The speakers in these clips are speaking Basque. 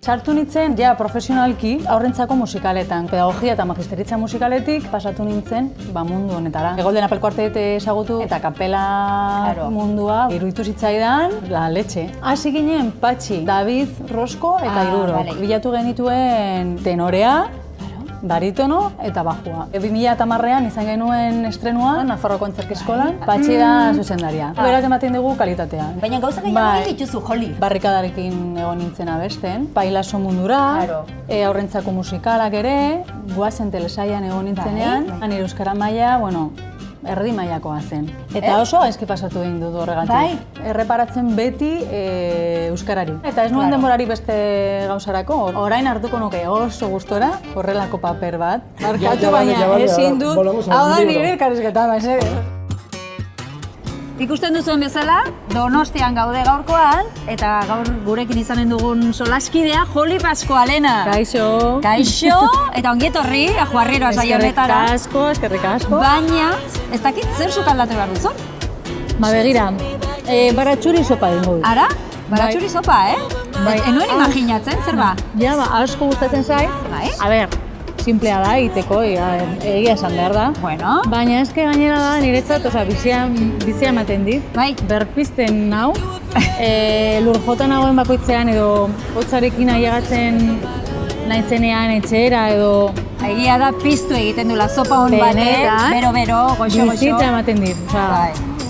Sartu nintzen, ja, profesionalki, aurrentzako musikaletan. Pedagogia eta magisteritza musikaletik pasatu nintzen, mundu honetara. Golden Apple Quartet ezagutu eta kapela mundua iruditu zitzaidan, la leche. Hasi ginen Patxi, David, Rosco eta Iruro. Bilatu genituen tenorea, baritono eta bajua. 2010an izan genuen estrenua, Nafarroko Antzerki Eskolan, Patxi da zuzendaria. Berak ematen dugu kalitatea. Baina gauza gehiago dituzu, Joli. Barrikadarekin egon nintzen abesten, pailazo mundura, aurrentzako musikalak ere, Goazen telesailan egon nintzenean, nire euskara maila, erdi mailakoa zen. Eta oso gaizki pasatu egin dut horregatik. Erreparatzen beti euskarari. Eta ez nuen denborari beste gauzarako. Orain hartuko nuke oso gustora, horrelako paper bat. Barkatu baina ezin dut. Hau da nire elkarrizketa, Ikusten duzuen bezala, Donostian gaude gaurkoan, eta gaur gurekin izanen dugun solaskidea Joli Pascualena. Kaixo. Kaixo, eta ongi etorri, ajuarrero saio honetara. Eskerrik asko. Baina, ez dakit zer sukaldatu behar duzun? Begira, baratxuri sopa dingo dut. Ara? Baratxuri sopa, Enuen imaginatzen, zer ba? Ja, asko gustatzen zait. A ber, simplea da, egiteko, egia esan behar da. Baina eske gainera da, niretzat, bizia ematen dit. Berpizten nau, lur jota nagoen bakoitzean edo hotzarekin ailegatzen naizenean etxera edo... Egia da, piztu egiten duela sopa hon batean, bero, goxo. Bizitza ematen dit.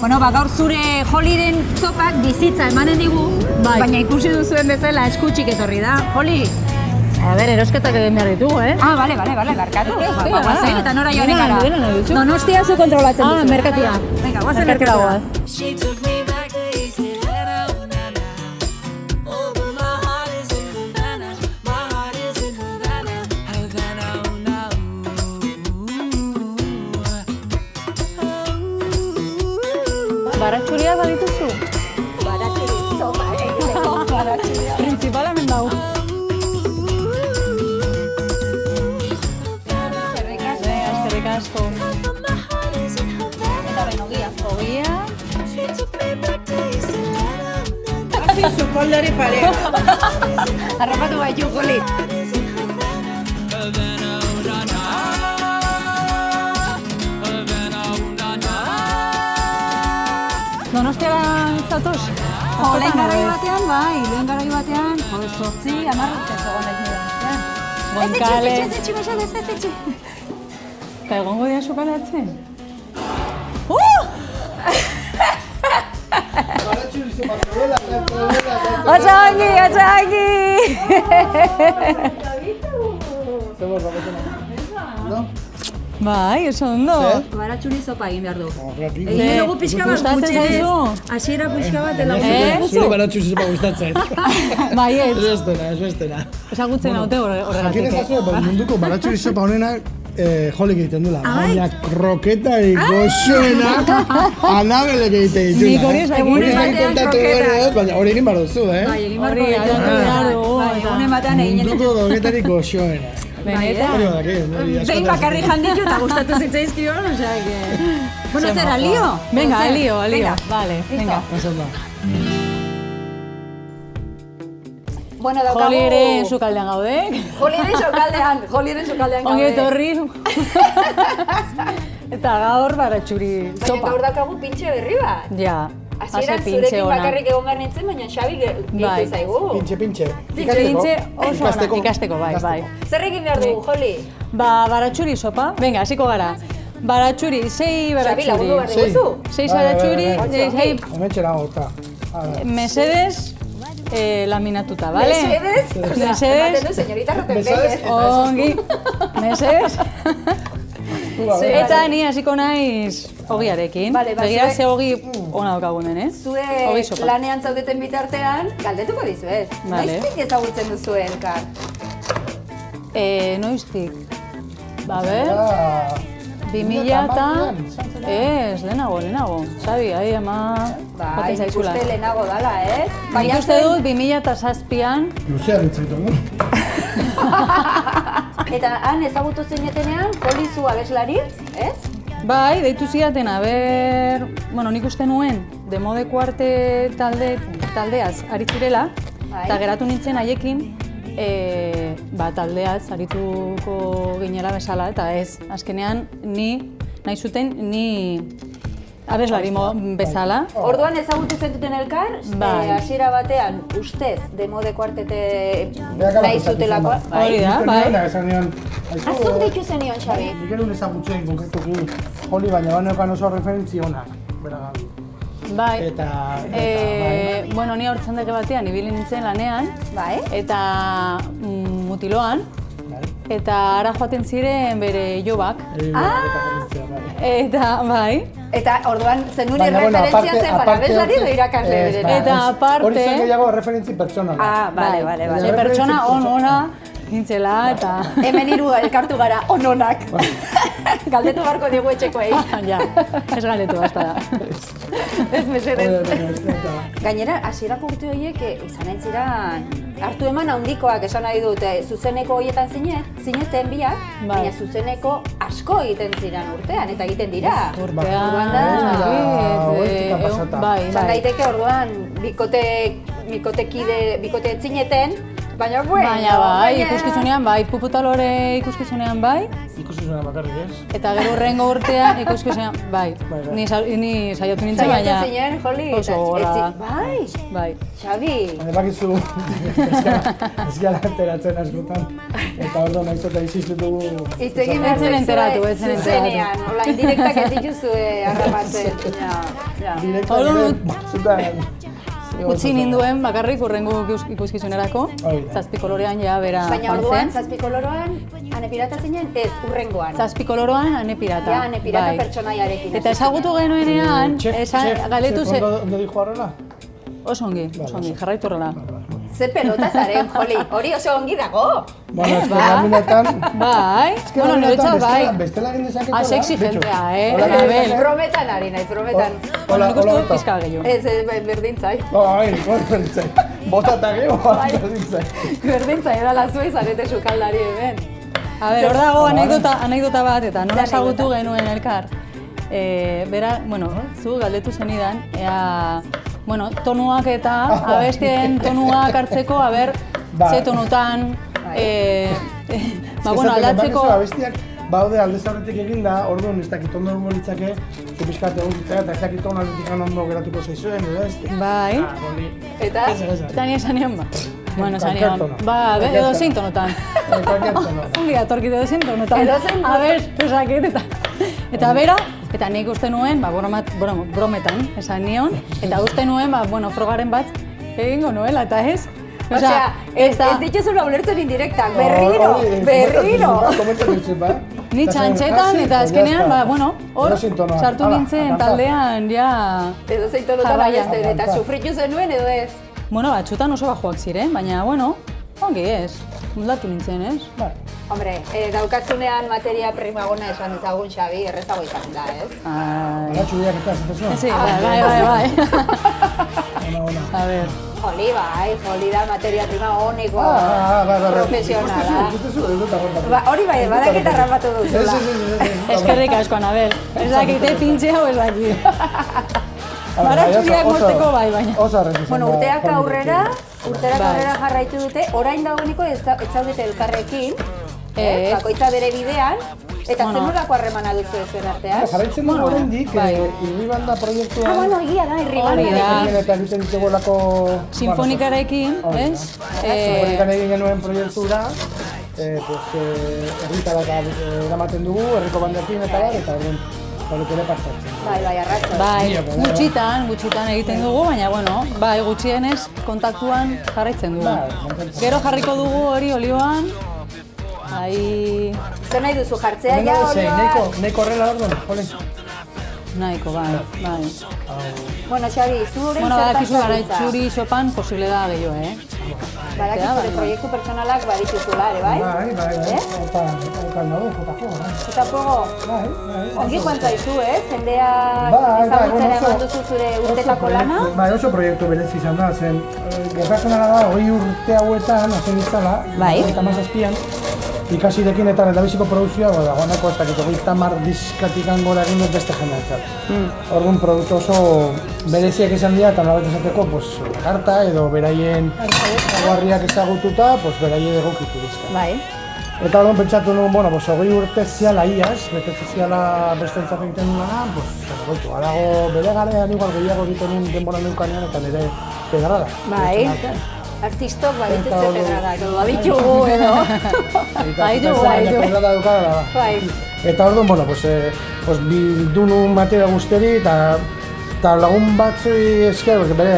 Gaur zure Joliren sopak bizitza emanen digu, baina ikusi duzuen bezala eskutxik etorri da. Joli! A ber, erosketak egin behar ditugu, Bale, barkatu. Guazen, eta nora joanek gara. Donostia zu kontrolatzen duzu. Merkatia. Venga, guazen merkatua. Baratxuria badituzu? Baratxuri sopa egiteko, baratxuria. Principala hemen dago. Asko. Eta ben ogia. Hasi sukoldari parea. Arrapatu baitu, Joli. Donostiara zatoz? Lehen garai batean, 8, 10 urte zegoen ez nire Donostian. Gonkale. Ez etxe. Eta egongo dira sukalatzen? Atxangi! Bai, oso ondo. Baratxuri sopa egin behar du. Egin dugu pixka bat gutxenez, hasiera pixka bat dela Zure baratxuri sopa gustatzen. Bai, ez. Ez bestena. Esagutzen haute horregatik. Jakin ezazue, munduko baratxuri sopa honenak Jolik egiten dula. Baina kroketari goxoena Anabelek egiten dituna. Nik hori ez dakit. Baina hori egin behar duzu, Bai, egin behar egunen batean egin. Munduko kroketari goxoena. Benetan. Behin bakarri janditu eta gustatu zitzaizkion, osea que... Bueno, zera, lio? Venga, lio. Vale, venga. Bueno, daukagu... Joliren sukaldean gaudek. Joliren sukaldean Ongi etorri. Eta gaur baratxuri sopa. Baina gaur daukagu pintxe berri bat. Ja. Hasieran zurekin bakarrik egon behar nintzen, baina Xabi gehitu zaigu. Pintxe. Pintxe oso ona. Ikasteko, bai. Zer egin behar dugu, Joli? Baratxuri sopa. Venga, hasiko gara. Baratxuri, 6 baratxuri. Xabi, lagundu behar diguzu. 6 baratxuri, 6... Hemetxera gota. Mesedez, laminatuta, bale? Mesedez? Ematen du, señorita Rottenberg. Ongi. Mesedez. Eta ni hasiko naiz ogiarekin. Begira ze ogi ona daukagunen, Zue lanean zaudeten bitartean, galdetuko dizuet. Noiztik ezagutzen duzu elkar? Noiztik? Ber... 2000 eta... Ez, lehenago. Xabi, ahi ama... Bai, nik uste lehenago dala, Nik uste dut 2007an... Luzea ditzaitu, Eta han ezagutu zinetenean, Joli zu abeslari, ez? Bai, deitu zidaten, nik uste nuen, Demode Kuarte taldeaz ari zirela, eta geratu nintzen haiekin, taldeaz arituko ginela bezala, eta ez, azkenean nahi zuten abeslari bezala. Orduan ezagutu zenuten elkar, hasiera batean ustez Demode kuartete nahi zutelakoa. Hori da, bai. Azuk ditu zenion, Xabi? Nikerun ezagutzen konkretuki Joli, baina baneukan oso referentzi honak, beragan. Bai, bueno, ni aurtzandeke batean ibili nintzen lanean, eta mutiloan, eta ara joaten ziren bere jobak. Eta, bai. Eta orduan zenuri referentzia zen para abeslari edo irakasle bere. Eta aparte... Hori zen gehiago referentzi pertsonala. Bale. Pertsona ona nintzela, eta... Hemen hiru elkartu gara ononak. Galdetu barko digu etxekoei. Ja, ez galdetu, bastada. Ez mesedez. Gainera, hasierako urte horiek izan entziran hartu eman handikoak esan nahi dute. Zuzeneko horietan zineten biak, baina zuzeneko asko egiten ziren urtean, eta egiten dira. Urtean, Zan daiteke orduan bikote zineten, baina bai, ikuskizunean bai, Puputalore ikuskizunean bai. Ikuskizunean bakarrik ez. Eta gero hurrengo urtean ikuskizunean bai. Ni saiatu nintzen, baina... Saiatu zinen, Joli? Oso gora. Bai. Xabi. Baina bakizu, ez gara enteratzen askotan. Eta orduan nahi zota izistutugu... Itzegin behar enteratu. Zuzenean, hola, indirektak ez dituzue arramatzen. Direktak ere batzutan... Utsi ninduen bakarrik urrengo ikuskizunerako, zazpikolorean ja bera joan zen. Baina orduan, zazpikoloroan, ane pirata zinen, ez, urrengoan. Zazpikoloroan ane pirata. Ja, ane pirata pertsonaiarekin. Eta ezagutu genuenean, galetu ze... Ondo dijo horrela? Oso ongi, jarraitu horrela. Ze pelota zaren, Joli, hori oso ongi dago. Bueno, ez que laminetan... Bai, bueno, niretzat bai. Bestela egin dezaketu da? Az exigentea, Brometan ari naiz, brometan. Nik uste dut pizka gehiago. Ez, berdintzai. Berdintzai. Bota eta gehiago, berdintzai. Berdintzai, edala zuen zarete sukaldari hemen. A ber, hor dago anekdota bat, eta nola ezagutu genuen elkar. Bera, bueno, zu galdetu zenidan, bueno, tonuak eta abestien tonuak hartzeko, ze tonutan, aldatzeko... Abestiak baude aldez aurretik eginda, orduan ez dakit ondo egongo litzake, pixkat egon zitzaka, eta ez dakit onaletik ondo geratuko zaizuen, edo ez? Bai. Eta? Eta ni esan nion, Bueno, esan nion, edo zein tonotan. Ongi atorkit edo zein tonotan. A ber, ezakit, eta bera, eta nik uste nuen, brometan esan nion, eta uste nuen, frogaren bat egingo nuela, eta ez? Osea, ez dituzula ulertzen indirektak, berriro! Ni txantxetan eta azkenean, hor, sartu nintzen taldean, ja... Edo zein tonotan abesten, eta sufritu zenuen edo ez? Bueno, batxutan oso bajoak ziren, baina, ongi ez, mundatu nintzen, ez? Hombre, daukatzunean materia primagona esan dezagun, Xabi, errezago izan da, ez? Txuriak eta zitazua? Sí, bai. A ver... Joli da materia prima honekoa, profesionala. Hori bai, badakita rapatu duzula. Eskerrik asko, Anabel. Ez dakite pintxe hau ez dakit. Baratxuriak mozteko bai, baina. Bueno, urteak aurrera jarraitu dute, orain dagoeneko ez zaudete elkarrekin, bakoitza bere bidean, eta zen nolako harremana duzu zuen artean? Jarraitzen dugu oraindik, Irribanda proiektuan... Egia da, Irribanda. Eta egiten ditugolako... Sinfonikarekin, ez? Sinfonikarekin egin genuen proiektura, herritarak eramaten dugu, herriko bandekin eta horiek ere partatzen. Bai, arrazo. Bai, gutxitan egiten dugu, baina, gutxienez kontaktuan jarraitzen dugu. Gero jarriko dugu hori olioan, zer nahi duzu jartzea ja olioa? Nahiko horrela orduan, Joli? Nahiko, bai. Bueno, Xabi, zu horren badakizu Baratxuri sopan posible da gehiago, Badakizu zure proiektu pertsonalak badituzula ere, bai? Bai. Jota fuego? Bai. Ongi joan zaizu, ez? Jendea ezagutzera eman duzu zure urtetako lana? Bai, oso proiektu berezi izan da, zen gertatzen da, 20 urte hauetan, hazen izala, eta mazazpian, ikasirekin eta lehendabiziko produzioa, dagoeneko ez dakit, 30 diskatik gora egin dut beste jendeatzat. Orduan produktu oso bereziak izan dira eta nolabait esateko, lagarta edo beraien guarriak ezagututa, beraien egokitu dizka. Bai. Eta orduan pentsatu nuen, 20 urte ziala iaz, betetze ziala beste entzat egiten nuena, adago bere garean igual gehiago egiten nuen denbora neukanean eta nire pedrada. Bai. Artistok badituzte pedradak, edo baditugu, edo. Pedrada dukadala da. Bai. Eta orduan, bildu nuen batera guzteri eta lagun batzui esker, bere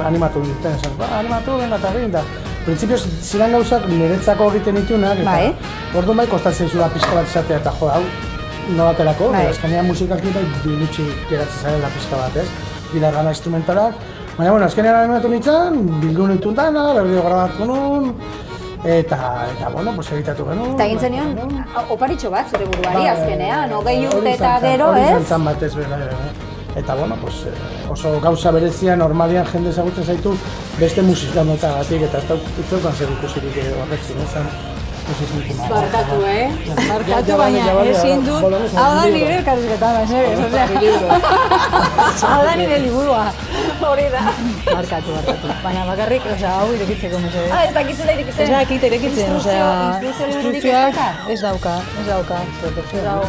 animatu duten, animatu, venga eta egin da. Printzipioz, ziren gauzak niretzako egiten ditunak, eta orduan kostatzen zula pixka bat izatea eta hau nolaterako, azkenean musikaki bilutxi geratzen zarela pixka bat, ez? Gitarra instrumentalak. Baina, azkenean animatu nintzen, bildu nituen dana, berdio grabatu nuen, eta egitatu genuen. Eta egin zenion, oparitxo bat zure buruari azkenean, 20 urte eta gero, ez? Hori zentzan batez eta oso gauza berezia normalian jende ezagutzen zaitu beste musikanotagatik eta ez daukan zer ikusirik horrekin, ezan. Barkatu, Barkatu, baina ezin dut. Hau da nire elkarrizketa, hau da nire liburua. Hori da. Barkatu. Baina bakarrik, hau irekitzeko mesedez. Ez dakizela irekitzen? Ez dakit irekitzen, instrukzio libururik ez daka? Ez dauka.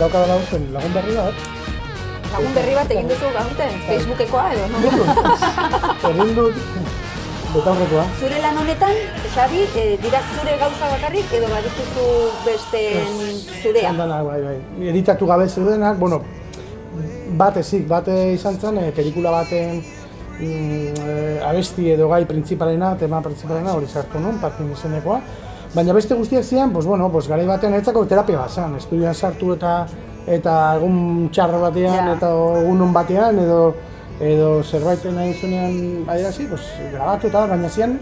Dauka dela usten lagun berri bat. Lagun berri bat egin duzu gaurten, Facebookekoa edo, no? Egin dut, betaurrekoa. Zure lan honetan, Xabi, dira zure gauza bakarrik edo badituzu beste zurea? Zandanak, bai. Editatu gabe zeudenak, bate izan zen, pelikula baten abesti edo gai printzipalena, tema printzipalena hori sartu nuen, parkin izenekoa. Baina beste guztiak ziren, garai batean etzako terapia bat zen, estudioan sartu eta egun txarra batean eta egun batean edo zerbaiten nahi zuenean adierazi, grabatu eta baina zian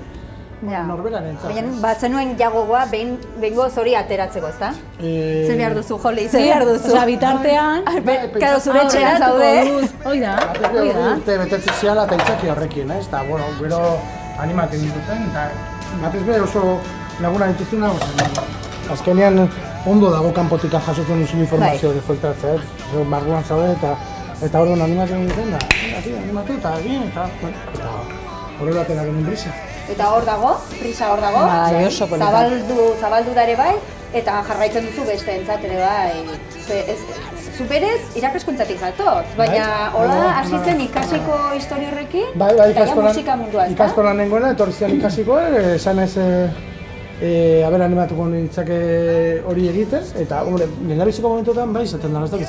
norberan entzat. Baina bat zenuen jagogoa behingo hori ateratzeko, ezta? Zer behar duzu, Joli, zer behar duzu? Osa, bitartean... Karo zure etxean zaude. Hoi da. Urte betetze ziala eta itzaki horrekin, ez? Eta, gero animatzen dituten, eta batez be oso laguna dituzuna, azkenean ondo dago kanpotika jasotzen duzun informazio defiltratzea, barruan zaude eta orduan animatzen duten da, animatu eta egin eta horrela atera genuen brisa. Eta hor dago, brisa hor dago, zabaldu da ere bai, eta jarraitzen duzu beste entzat ere bai. Zu berez irakaskuntzatik zatoz, baina hola hasi zen ikasiko historia horrekin, eta musika mundua, ezta? Ikastolan nengoela, etorri zian ikasiko, esan ez animatuko nintzake hori egiten, eta lehendabiziko momentuetan bai izaten da, ez dakit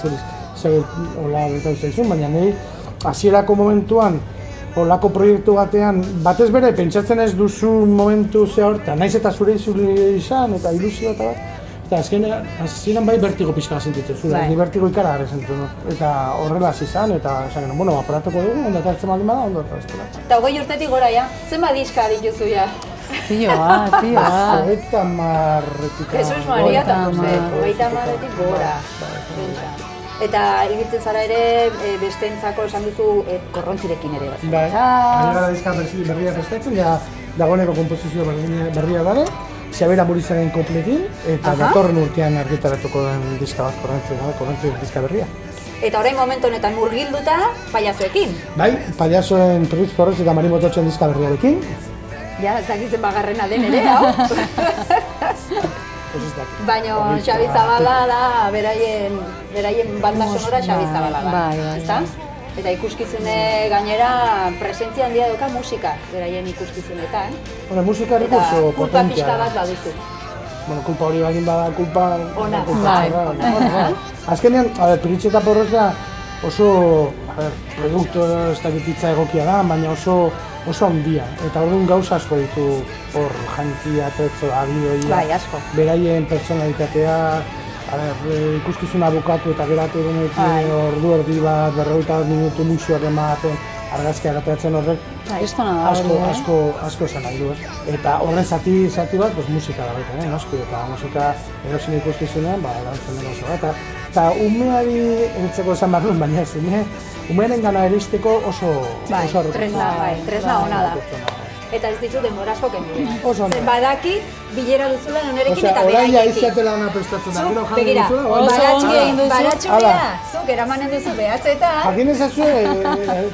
zegoen hola bertatu zaizun, baina nahi hasierako momentuan holako proiektu batean, batez bere pentsatzen ez duzu momentu zehar, eta naiz eta zure izan eta ilusio eta bat, eta azkenean bai bertigo pixka sentitzen zuen, ni bertigo ikara gara sentitzen, eta horrela hasi izan, eta esan genuen, aparatuko dugu, ondo eta hartzen baldin bada, ondo eta ez dela. Eta 20 urtetik gora ja, zenbat diska dituzu ja? Tioa. 30 Jesus Maria eta Jose, 30 gora. Eta ibiltzen zara ere besteentzako esan duzu korrontzirekin ere bat. Bai, gara dizka berria prestatzen, dagoeneko kompozizio berria dara, Xabera Murizaren koplekin, eta datorren urtean argitaratuko den diska bat korrontzi diska berria. Eta orain momentu honetan murgilduta paiazoekin. Bai, paiazoen Truitz Forrest eta Mari Mototxen diska berriarekin. Ja, ez dakitzen bagarrena den ere, hau? Baina Xabi Zabala da, beraien banda sonora Xabi Zabala da, ezta? Eta ikuskizune gainera presentzia handia dauka musika, beraien ikuskizunetan. Musika errekurso potentia. Eta kulpa pixka bat baduzu. Kulpa hori bagin bada, kulpa... Ona. Azkenean, Piritxe eta Porros da oso, produktu ez dakititza egokia da, baina oso handia. Eta orduan gauza asko ditu hor jantzia, tetzo, abidoia. Bai, asko. Beraien personalitatea, ikuskizuna bukatu eta geratu denekin ordu erdi bat, 40 minutu musuak ematen, argazkia gatatzen horrek. Asko esan nahi du, eta horren zati bat, musika da baita, asko, eta musika erosin ikuskizunean, lantzen den oso bat. Eta umeari entzeko esan behar duen, baina umearen gana eristeko oso tresna ona da. eta ez dizu denbora asko kendu. Oso ondo. Zer badakit, bilera duzula nonerekin Osea, eta orain ja beraiekin. izatela ona prestatzen da, gero jarri Begira, duzula, oso ongi egin duzu. baratxuria, zuk eramanen duzu behatzetan. jakin ezazue,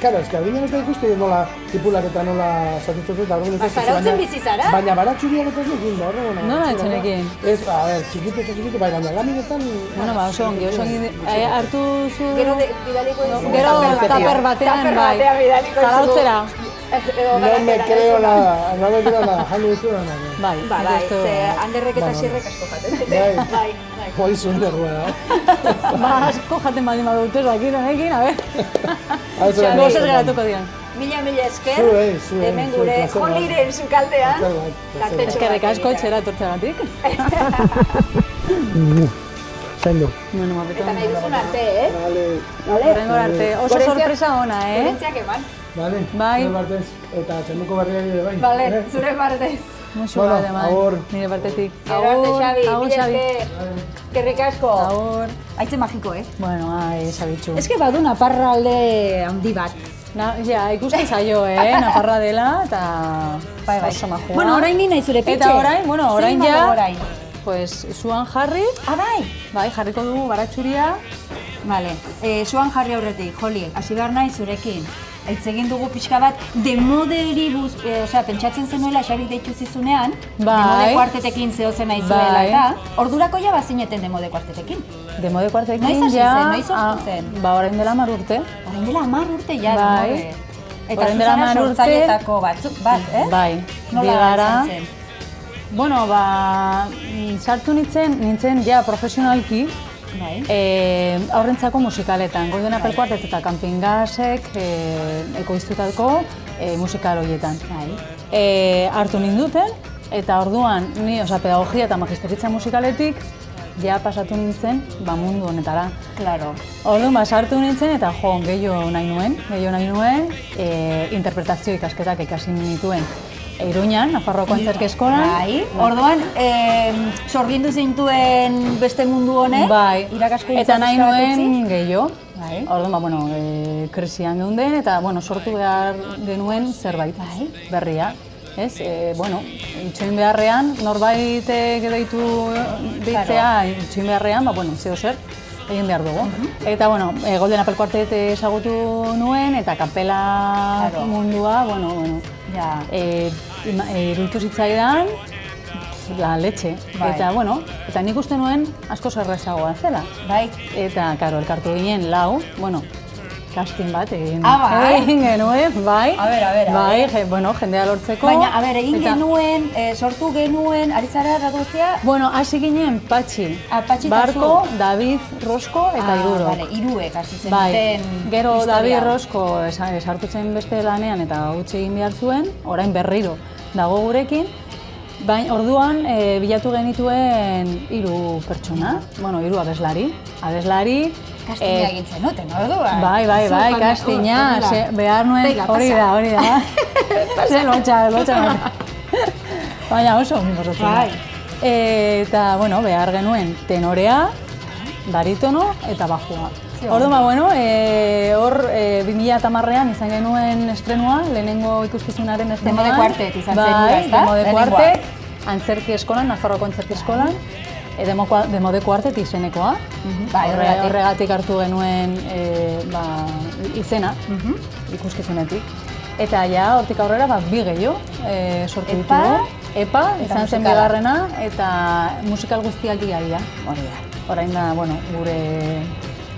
karo, eski, adinen eta ikuste nola tipulak eta nola zatitzen eta orduan ez Zarautzen bizi zara? Baina baratxuriak eta ez nekin da, horrela. Nola etxenekin? Ez, a ber, txikitu, baina laminetan... Bueno, ba, oso ongi hartu zu... Gero bidaliko dizu. Gero taper batean, bai. bidaliko dizu. Zarautzera. No me creo nada, jango duzula nada. Bai, Bai, esto- ze Anderrek eta Xirrek asko jaten dute. Bai. Bai. Hori zunderrua da. Ba, asko jaten baldin badut ez dakit honekin, a ber. Gozez Gozez geratuko dian. Mila esker, Zuei, hemen zuei, gure placer bat. joliren sukaldean, Placer bat, placer bat. tartetxo Eskerrik asko bat etxera etortzeagatik. Zaindu. Bueno, Eta mapetan. nahi duzun arte, eh? Vale, Horrengo arte. Oso Gorentzia- sorpresa ona, Gorentziak eman. vale. Bai. Zure partez, eta txanduko barriak ere bai. Vale, Eh? zure partez. Musu Bueno, bat eman, agur. nire partetik. Gero arte, Xabi, agur, mila Xabi. esker. Eskerrik asko. Agur. Haitze magiko, eh? Bueno, ai, Xabitxu. Ez que badu naparralde handi bat. Ja, ikusten zaio, Nafarra dela, eta oso majua. Bueno, orain ni nahi zure pitxe. Eta orain, bueno, orain Zein ja, badago orain? pues, zuan jarri, Ah, bai. bai, jarriko dugu baratxuria. Vale, zuan jarri aurretik, Joli, hasi behar nahi zurekin. Aitz egin dugu pixka bat, demoderi osea, pentsatzen zenuela Xabi deitu zizunean, Bai. demode kuartetekin zehozen nahi zuela Bai. eta, ordurako ja bazineten demode kuartetekin. Demode kuartekin, Noiz hasi ja, zen, noiz sortu zen? Ba, orain dela 10 urte. Orain dela 10 urte ja, Bai. demode. Eta Orain dela zuzena 10 urte. sortzailetako batzuk, bat, ez? Bai, Nola bigara. izan zen? Bueno, ba, sartu nintzen ja profesionalki, Bai. aurrentzako musikaletan, Golden Apple Quartet eta Camping Gasek ekoiztutako musikal horietan. Bai. Hartu ninduten, eta orduan, ni, pedagogia eta magisteritza musikaletik, ja pasatu nintzen, mundu honetara. Claro. Orduan, sartu nintzen eta gehiago nahi nuen, interpretazio ikasketak ikasi nituen. Iruñan, Nafarroako Antzerki Eskolan. Bai. Orduan, sorgindu zintuen beste mundu honek, Bai, irakaskuntza eta nahi pixka bat nuen utzi? gehiago. Bai. Orduan, krisian geunden eta, sortu behar genuen zerbait berria. Ez, itxoin beharrean, norbait deitzea, itxoin beharrean, zeo zer, egin behar dugu. Eta, Golden Apple Quartet ezagutu nuen, eta kapela mundua, Ja. iruditu zitzaidan, la leche. Bai. Eta nik uste nuen asko zerrezagoa zela. Bai. Eta, elkartu ginen lau, casting bat egin bai? egin genuen, bai. A ber. Bai, jendea lortzeko. Baina, egin Eta- genuen, sortu genuen, ari zara erraduztea? Bueno, hasi ginen Patxi, Patxi eta Barko, zu. David, Rosko eta Iruro. Vale, iruek hasi zen Bai, gero historia. David Rosko sartu zen beste lanean eta utzi egin behar zuen, orain berriro dago gurekin. Baina orduan bilatu genituen 3 pertsona, hiru abeslari. Kastina egin zenuten, orduan. Bai, kastina, behar nuen, Venga, hori da. Ze lotxa. Baina oso ongi pasatzen da. Bai. Eta, behar genuen tenorea, baritono eta bajua. Orduan, hor 2010ean izan genuen estrenua, lehenengo ikuskizunaren estrenua. Demode Quartet izan zen hura, ezta? Demode Lehenengoa. Quartet, Antzerki Eskolan, Nafarroako Antzerki Eskolan, Demode Quartet izenekoa. Bai, horregatik. Horregatik hartu genuen izena ikuskizunetik. Eta ja, hortik aurrera, 2 gehiago sortu Epa? ditugu. Epa, Eta izan zen musikala. bigarrena, eta musikal guztiak dira. Hori da. Orain da, gure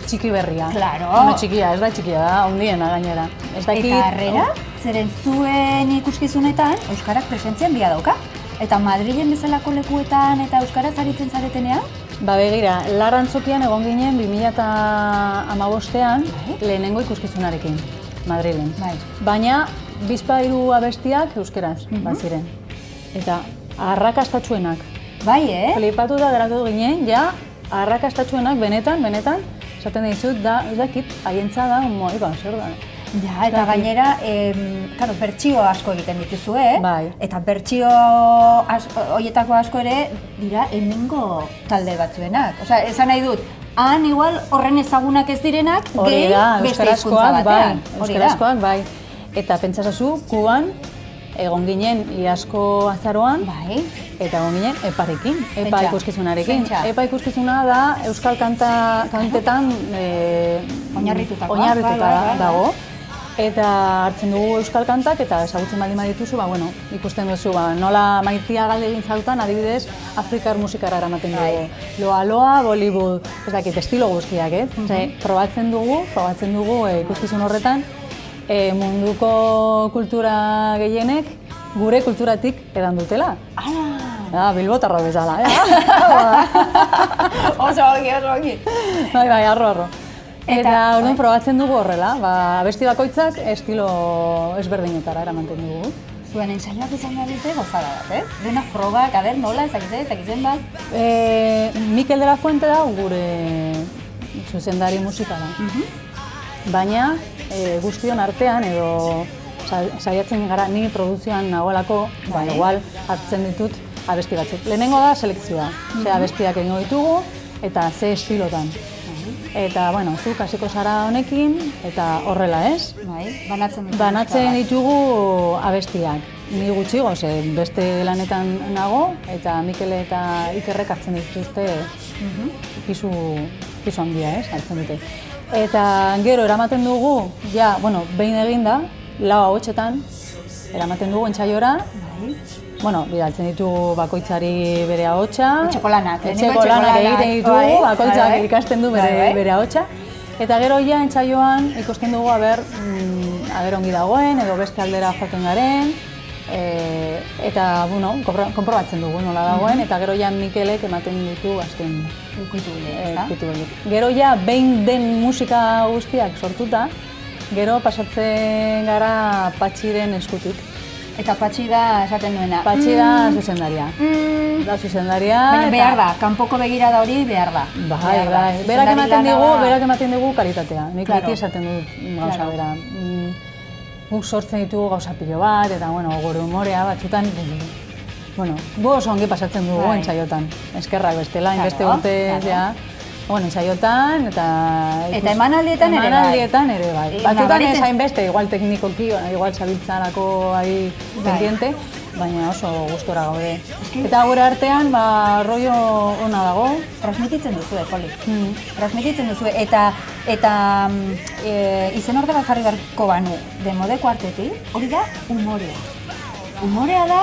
txiki berria. Claro. Txikia, ez da txikia da, ondiena gainera. Ez dakit... Eta harrera, zeren zuen ikuskizunetan, Euskarak presentzian bila dauka. Eta Madrilen bezalako lekuetan eta Euskaraz aritzen zaretenean? Begira, Larrantzokian egon ginen 2015ean lehenengo ikuskizunarekin, Madrilen. Bai. Baina, bizpahiru abestiak euskeraz baziren. Eta arrakastatsuenak. Bai, Flipatuta geratu ginen, ja, arrakastatsuenak benetan, esaten dizut, ez dakit, haientza da, zer da. Ja, eta gainera, bertsio asko egiten dituzue, Bai. eta bertsio horietako asko ere dira hemengo talde batzuenak. Osea, esan nahi dut, han igual horren ezagunak ez direnak, Hori gehi da, beste hizkuntza euskarazkoak bai, batean. Hori da. euskarazkoak bai. Eta pentsasazu, Kuban, egon ginen iazko azaroan, eta egon ginen eparekin, epa ikuskizunarekin. Epa ikuskizuna da euskal kantetan oinarrituta dago. Eta hartzen dugu euskal kantak eta ezagutzen baldin badituzu, ikusten duzu, nola Maitia galde egin zautan, adibidez, afrikar musikara eramaten dugu. Loa, Bollywood, ez dakit, estilo guztiak, probatzen dugu ikuskizun horretan, munduko kultura gehienek gure kulturatik edan dutela. Bilbotarro bezala, Oso ongi. Bai, arro. Eta orduan probatzen dugu horrela, abesti bakoitzak estilo ezberdinetara eramaten dugu. Zuen ensaioak izan da dute gozada bat, ez? Dena frogak, nola, ezakitzen bat? Mikel de la Fuente da gure zuzendari musikala. Baina guztion artean edo saiatzen gara ni produzioan nagoelako, igual hartzen ditut abesti batzuk. Lehenengo da selekzioa, ze abestiak egingo ditugu eta ze estilotan. Eta, zuk hasiko zara honekin, eta horrela ez? Banatzen ditugu abestiak. Ni gutxi goze, beste lanetan nago, eta Mikele eta Ikerrek hartzen dituzte pisu handia ez, hartzen dute. Eta gero eramaten dugu, behin eginda, 4 ahotsetan, eramaten dugu entsaiora. Bidaltzen ditugu bakoitzari bere ahotsa. Etxeko lanak egiten ditugu, bakoitzak ikasten du bere ahotsa. Eta gero entsaioan ikusten dugu aber ongi dagoen, edo beste aldera joaten garen. Eta, konprobatzen dugu nola dagoen, eta gero Mikelek ematen ditu azken ikutu. Gero behin den musika guztiak sortuta, gero pasatzen gara Patxiren eskutik. Eta Patxi da esaten duena. Patxi da zuzendaria. Da zuzendaria. Baina behar da, kanpoko begirada hori behar da. Bai. Berak ematen dugu kalitatea. Nik beti esaten dut gauza bera. Guk sortzen ditugu gauza pilo bat, eta gure humorea batzutan, gu oso ongi pasatzen dugu entsaiotan. Eskerrak bestela, inbeste urte, entsaiotan, eta emanaldietan ere bai. Batzutan ez hainbeste, igual teknikoki, igual zabiltzarako pendiente, baina oso gustora gaude. Eta gure artean, rollo ona dago. Transmititzen duzu, Joli. Transmititzen duzu, eta izen orde bat jarri beharko banu, Demo Kuartetik, hori da humorea. Humorea da,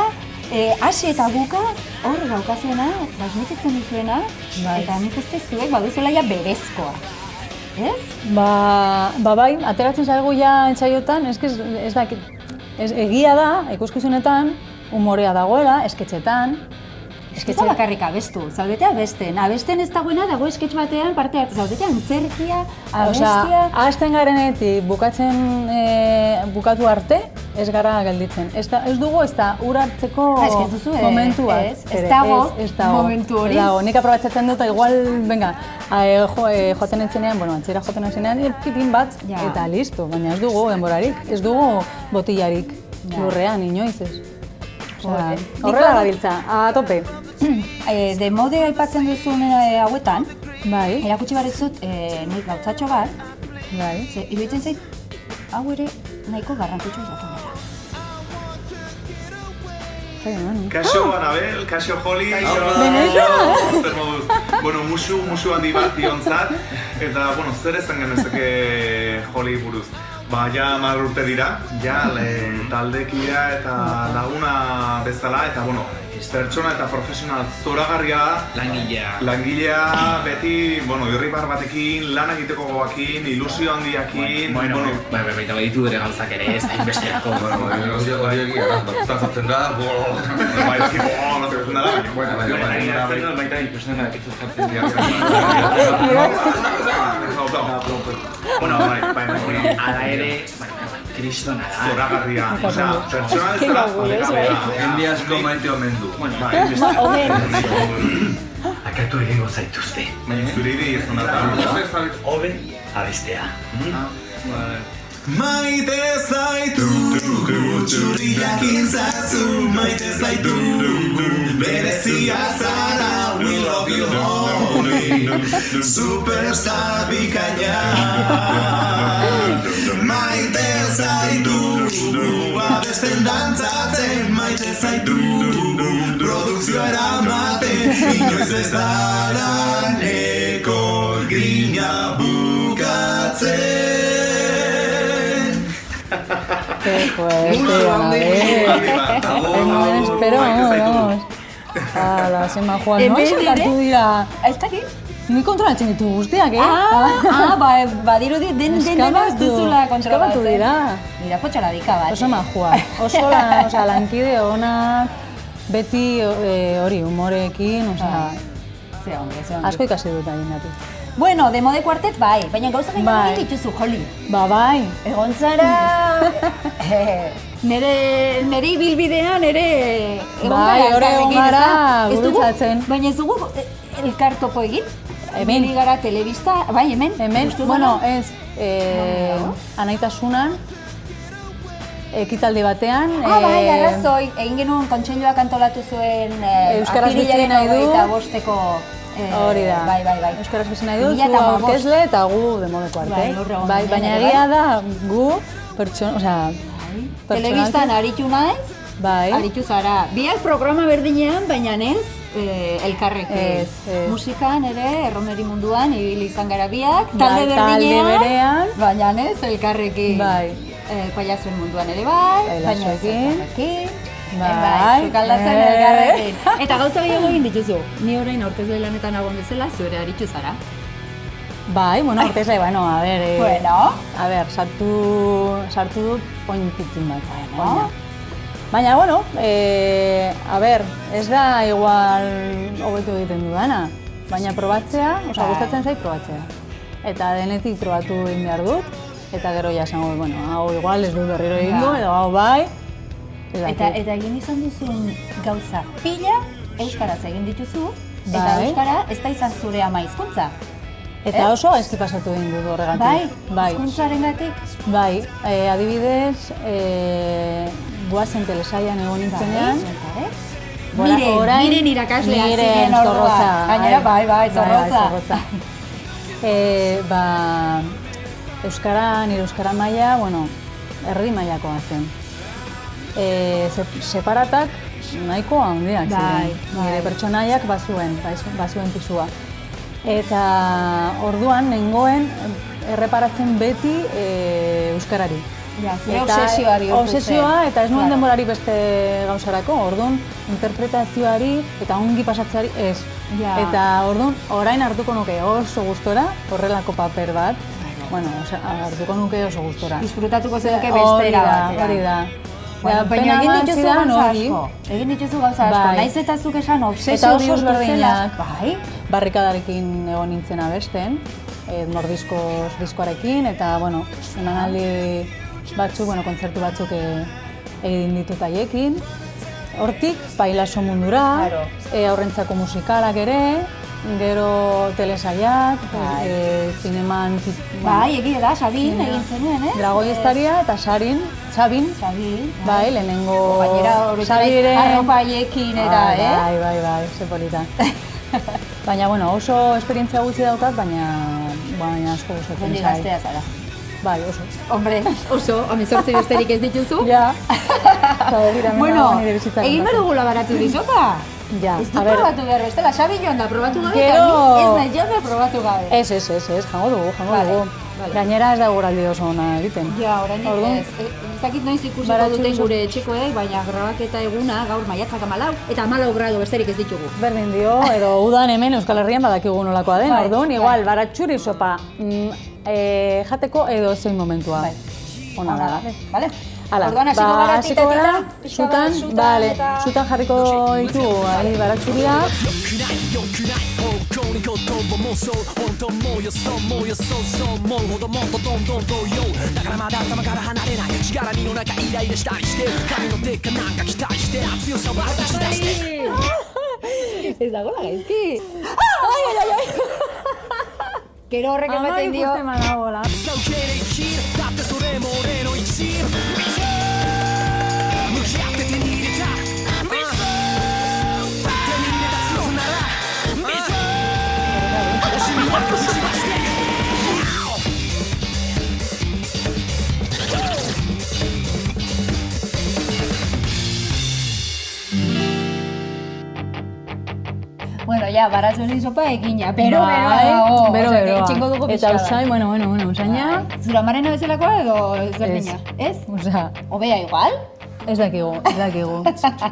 hasi eta buka, hor daukazuena, transmititzen duzuena, eta nik uste zuek baduzuela berezkoa. Ez? Bai, ateratzen zaigu entsaiotan, ez dakit, egia da, ikuskizunetan, humorea dagoela, esketxetan. Esketxe bakarrik abestu, zaudete abesten. Abesten ez dagoena dago esketx batean parte hartu, zaudete antzerkia, abestia. Hasten garenetik bukatu arte, ez gara gelditzen. Ez dugu ez da ur hartzeko momentu bat. Ez dago momentu hori. Nik aprobatzatzen dut, igual, joaten entzenean, antzera joaten entzenean, pitin bat, eta listo, baina ez dugu denborarik, ez dugu botillarik lurrean, inoiz ez. Horrela gabiltza, a tope. Demo aipatzen duzun hauetan, erakutsi barezut nik gauzatxo bat, iruditzen zait, hau ere nahiko garrantzitsu izaten dela. Kaixo Anabel, kaixo Joli, musu handi bat diontzat, eta zer ezan genezake Joli buruz. Ja 10 urte dira, taldekidea eta laguna bezala, eta pertsona eta profesional zoragarria da. Langilea, beti, irribar batekin, lan egiteko goakin, ilusio handiakin. Baita baditu bere gauzak ere ez, hainbesterako. Hori egia da, batutan da, baita ikusena ekizu jartzen ala ere, kristona da. Zoragarria, pertsona bezala. Jende asko maite omen du. Akatu egingo zaituzte. Zure ide izan da. Hobe abestea. Maite zaitu, txuriakin zazu, maite zaitu, berezia zara, we love you honey, superstar bikaina. Maite zaitu, abesten dantzatzen maite zaitu produkzioa eramaten inoiz ez da laneko grina bukatzen. Qué fuerte, espero, vamos. Ala, zenba joan, no? Hartu dira. Ez dakit? Ni kontrolatzen ditu guztiak, Badirudi den dena ez duzula kontrolatzen. Eskabatu dira. Mira, potxaladika bat. Oso majua. Oso lankide onak, beti hori humoreekin, Ze ongi. asko ikasi dut egin datu. Bueno, Demo de Quartet bai, baina gauzak egin dituzu, Joli. Bai. Egon zara... Nere ibilbidean, nere... Hor egon gara gurutzatzen. Baina ez dugu elkartopo egin? Hemen. Bili gara telebista, bai, hemen? Hemen, bueno, ez, anaitasunan, ekitaldi batean. Bai, arrazoi, egin genuen kontseiluak antolatu zuen Euskaraz bizi nahi du. Eta bosteko... Hori da. Bai. Euskaraz bizi nahi du, zu aurkezle eta gu Demo de Quartet. Bai, baina egia da gu telebistan aritu naiz, aritu zara. Biak programa berdinean, baina ez elkarrekin. Musikan ere, erromeri munduan, ibili izan gara biak, talde berdinean, baina ez elkarrekin. Paiazuen munduan ere bai, baina ez elkarrekin. Sukaldatzen elkarrekin. Eta gauza gehiago egin dituzu. Ni orain aurkezle lanetan agon bezala, zuere aritu zara. Bai, aurkezle, a ber, sartu dut pointikin bat. Baina, a ber, ez da igual hobetu egiten dudana, baina probatzea, gustatzen zait probatzea. Eta denetik probatu egin behar dut, eta gero ja esango, hau igual ez dut berriro egingo, edo hau bai. Eta egin izan duzun gauza pila, euskaraz egin dituzu, eta euskara ez da izan zure ama hizkuntza. Eta oso gaizki pasatu egin dut horregatik. Bai, hizkuntzarengatik? Bai, adibidez, goazen telesaian egon nintzenean. Miren irakaslea ziren orduan. Gainera, bai, zorrotza. Nire euskara maila, erdi mailakoa zen. Separatak nahiko handiak ziren. Nire pertsonaiak bazuen pisua. Eta orduan nengoen erreparatzen beti euskarari. Obsesioa eta ez nuen denborari beste gauzarako, orduan interpretazioari eta ongi pasatzeari ez. Eta orduan orain hartuko nuke oso gustora, horrelako paper bat, hartuko nuke oso gustora. Disfrutatuko zenuke bestera bat. Hori da. Baina egin dituzu gauza asko, naiz eta zuk esan obsesio bihurtu zela. Barrikadarekin egon nintzen abesten, diskoarekin, eta, emanaldi batzuk, kontzertu batzuk egin ditut haiekin. Hortik, pailazo mundura, aurrentzako musikalak ere, gero telesaiak, zineman... Bai, egia da, Sabin egin zenuen, ez? Dragoi Estaria eta Sabin, bai, lehenengo... Gainera horretarik arropa haiekin eta, Bai, ze polita. Baina, oso esperientzia gutxi daukat, baina asko gustatzen zait. Jende gaztea zara. Bai, oso. Hombre, oso, 18 besterik ez dituzu. Ja. Egin behar dugula baratu dizota. Ja, ez du probatu behar bestela, Xabi joan da probatu gabe, eta ni ez nahi joan da probatu gabe. Ez, jango dugu. Gainera ez da guraldi oso ona egiten. Ja, orain ez. Zakit noiz ikusiko duten gure etxekoek, baina grabaketa eguna gaur maiatzak 14 eta 14 gradu besterik ez ditugu. Berdin dio, edo udan hemen Euskal Herrian badakigu nolakoa den, orduan, igual, baratxuri sopa jateko edo zein momentua. Ona da. Bale? Orduan hasiko gara titatita, zutan jarriko ditu baratxuria. Ez dagoela gaizki. Gero horrek ematen dio. Bueno, ja, baratzuri sopa egina, bero, Beroa. Etxingo dugu Eta pixka bat. usain, bueno, usaina. Zura amarena bezalakoa edo ezberdina? Ez? Osea, Hobea igual? ez dakigu.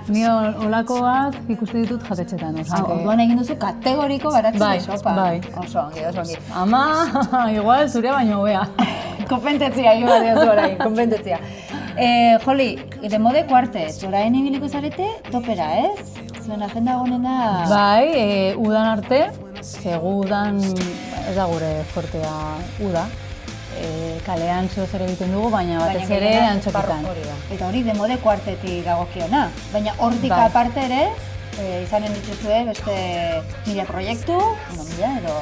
Ni olakoak ikuste ditut jatetxetan, osea. Orduan egin duzu kategoriko baratzuri sopa. Bai. Oso ongi. Ama, igual zure baino hobea. Konpentetzia, jo badiozu orain, konpentetzia. Joli, de mode kuartet, orain ibiliko zarete topera, ez? Zuen agenda gonena... Bai, udan arte, zegu udan ez da gure fortea uda. Kalean zeo zer egiten dugu, baina batez ere antzokitan. Eta hori de mode kuartetik dagokiona, baina hortik aparte ere, izanen dituzue beste mila proiektu, mila edo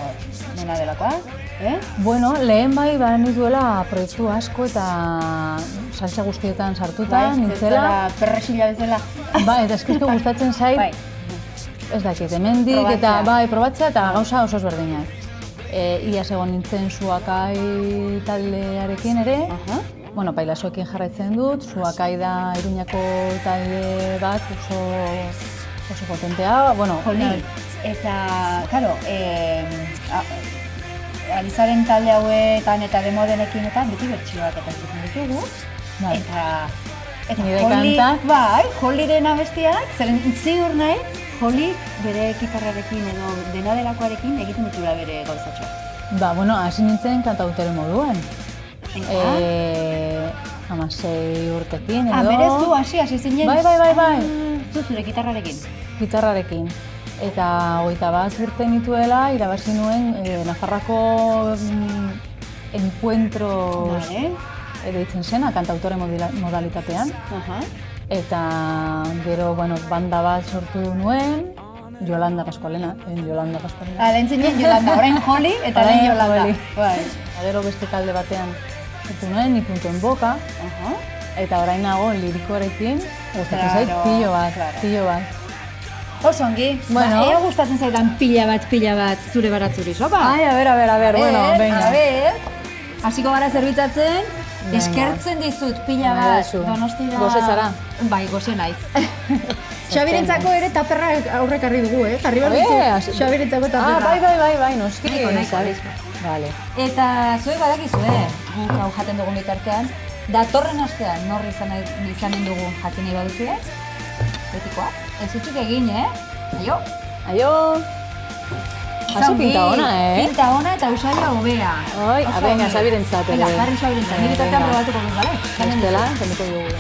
dena delakoak, Bueno, lehen bai nituela proiektu asko eta salsa guztietan sartuta, nintzela. Perresila bezala. Bai, eta eskizko gustatzen zait, ez dakit, hemendik eta probatzea eta gauza oso ezberdinak. Iaz egon nintzen Zuakai taldearekin ere, bueno, Pailazoekin jarraitzen dut, Zuakai da Iruñako talde bat oso potentea, bueno... Joli, eta, karo, Alizaren talde hauetan eta demodenekin eta beti bertsioak eta entzuten ditugu. Eta nire kantak. Joliren abestiak, zeren ziur nahi, Joli bere gitarrarekin edo dena delakoarekin egiten ditula bere gauzatxo. Bueno, hasi nintzen kantautere moduan. 16 urtekin edo... Berez zu hasi zinen? Bai. Zu zure gitarrarekin? Gitarrarekin. Eta 21 urte nituela, irabazi nuen Nafarrako encuentro deitzen zena, kantautore modalitatean. Eta gero, banda bat sortu nuen, Yolanda Pascualena. Lehen zinen Yolanda, orain Joli eta lehen Yolanda. Gero beste talde batean sortu nuen, Ni punto en boca. Eta orain nago lirikoarekin, gustatzen zait pilo bat. Oso ongi, ea gustatzen zaidan pila bat zure baratzuri sopa? Ai, a ver, bueno, venga. Hasiko gara zerbitzatzen, eskertzen dizut pila bat Donostira... Goze zara? Bai, goze naiz. Xabirentzako ere taperra aurrekarri dugu, jarri behar duzu. Xabirentzako taperra. Bai, noski. Vale. Eta zuek badakizue, guk hau jaten dugun bitartean, datorren astean norri izanen dugu jakin nahi baduzue? Betikoa. Ez utzik egin, Aio! Hasi pinta ona, Pinta ona eta usaila hobea. Venga, Xabirentzat ere. Venga, jarri Xabirentzat. Nire bitartean probatuko dut, bale? Estela, teniko dugu.